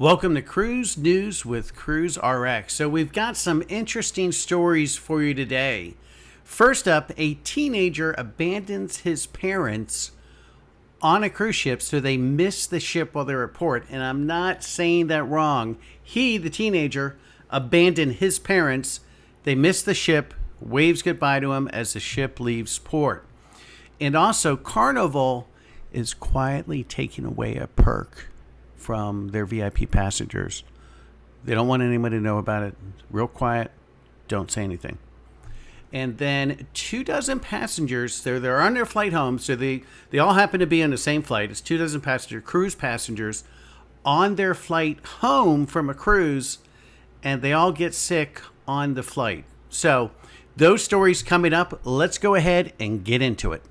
Welcome to Cruise News with Cruise RX. So we've got some interesting stories for you today. First up, a teenager abandons his parents on a cruise ship so they miss the ship while they're at port. And I'm not saying that wrong. He, the teenager, abandoned his parents. They missed the ship, waves goodbye to him as the ship leaves port. And also, Carnival is quietly taking away a perk from their VIP passengers. They don't want anybody to know about it. Real quiet. Don't say anything. And then 24 passengers, they're on their flight home, so they all happen to be on the same flight. It's 24 passenger cruise passengers on their flight home from a cruise, and they all get sick on the flight. So those stories coming up. Let's go ahead and get into it.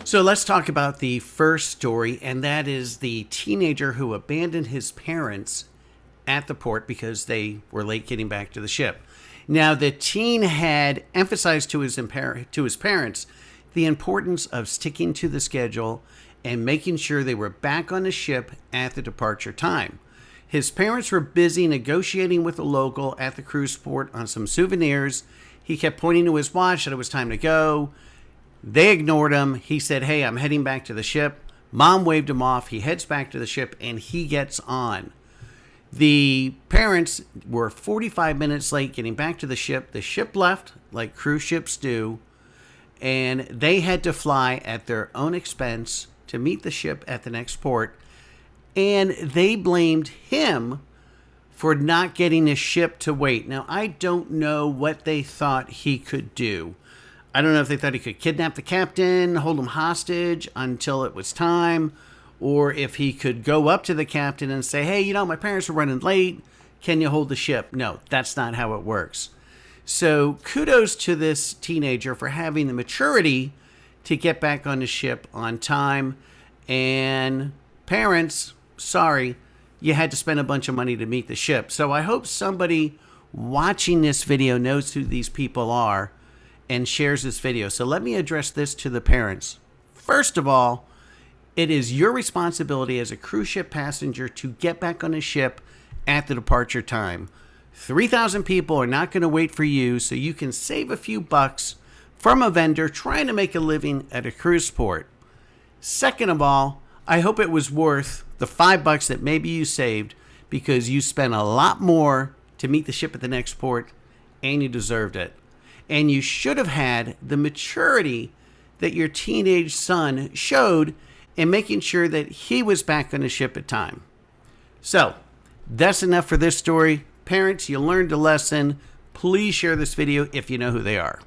So let's talk about the first story, and that is the teenager who abandoned his parents at the port because they were late getting back to the ship. Now, the teen had emphasized to his parents the importance of sticking to the schedule and making sure they were back on the ship at the departure time. His parents were busy negotiating with a local at the cruise port on some souvenirs. He kept pointing to his watch that it was time to go. They ignored him. He said, "Hey, I'm heading back to the ship." Mom waved him off. He heads back to the ship and he gets on. The parents were 45 minutes late getting back to the ship. The ship left like cruise ships do, and they had to fly at their own expense to meet the ship at the next port. And they blamed him for not getting the ship to wait. Now, I don't know what they thought he could do. I don't know if they thought he could kidnap the captain, hold him hostage until it was time, or if he could go up to the captain and say, "Hey, my parents are running late. Can you hold the ship?" No, that's not how it works. So kudos to this teenager for having the maturity to get back on the ship on time. And parents, sorry, you had to spend a bunch of money to meet the ship. So I hope somebody watching this video knows who these people are and shares this video. So let me address this to the parents. First of all, it is your responsibility as a cruise ship passenger to get back on the ship at the departure time. 3,000 people are not going to wait for you, so you can save a few bucks from a vendor trying to make a living at a cruise port. Second of all, I hope it was worth the $5 that maybe you saved, because you spent a lot more to meet the ship at the next port and you deserved it. And you should have had the maturity that your teenage son showed in making sure that he was back on the ship at time. So that's enough for this story. Parents, you learned a lesson. Please share this video if you know who they are.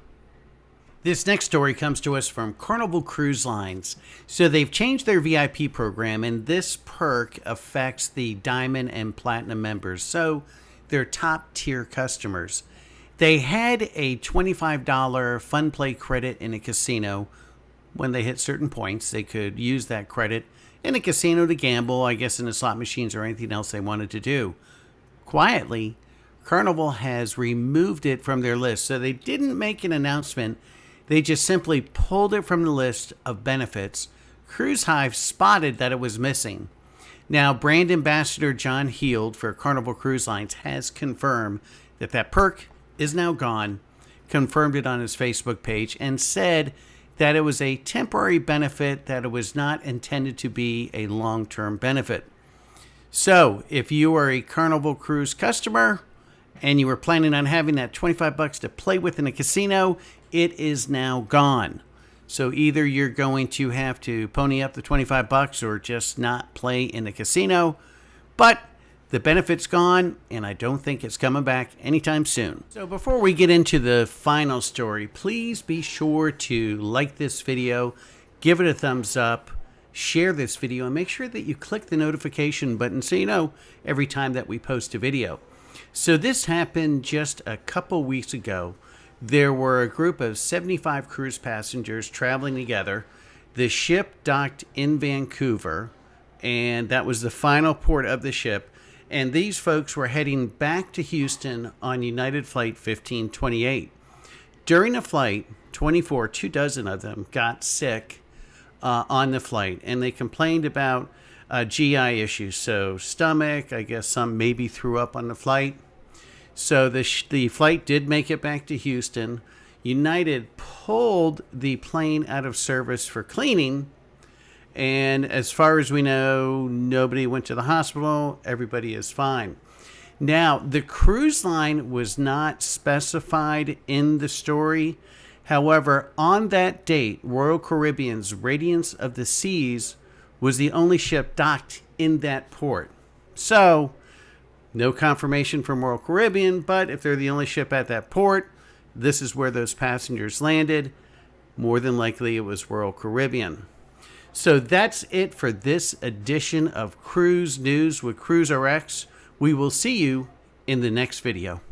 This next story comes to us from Carnival Cruise Lines. So they've changed their VIP program, and this perk affects the Diamond and Platinum members. So they're top tier customers. They had a $25 fun play credit in a casino. When they hit certain points, they could use that credit in a casino to gamble, I guess in the slot machines or anything else they wanted to do. Quietly, Carnival has removed it from their list. So they didn't make an announcement. They just simply pulled it from the list of benefits. Cruise Hive spotted that it was missing. Now, brand ambassador John Heald for Carnival Cruise Lines has confirmed that that perk is now gone, confirmed it on his Facebook page, and said that it was a temporary benefit, that it was not intended to be a long-term benefit. So if you are a Carnival Cruise customer and you were planning on having that $25 to play with in a casino, it is now gone. So either you're going to have to pony up the $25 or just not play in the casino, but the benefit's gone, and I don't think it's coming back anytime soon. So before we get into the final story, please be sure to like this video, give it a thumbs up, share this video, and make sure that you click the notification button so you know every time that we post a video. So this happened just a couple weeks ago. There were a group of 75 cruise passengers traveling together. The ship docked in Vancouver, and that was the final port of the ship. And these folks were heading back to Houston on United Flight 1528. During the flight, 24, 24 of them, got sick on the flight, and they complained about GI issues. So stomach, I guess some maybe threw up on the flight. So the flight did make it back to Houston. United pulled the plane out of service for cleaning. And as far as we know, nobody went to the hospital. Everybody is fine. Now, the cruise line was not specified in the story. However, on that date, Royal Caribbean's Radiance of the Seas was the only ship docked in that port. So, no confirmation from Royal Caribbean, but if they're the only ship at that port, this is where those passengers landed. More than likely, it was Royal Caribbean. So that's it for this edition of Cruise News with Cruise RX. We will see you in the next video.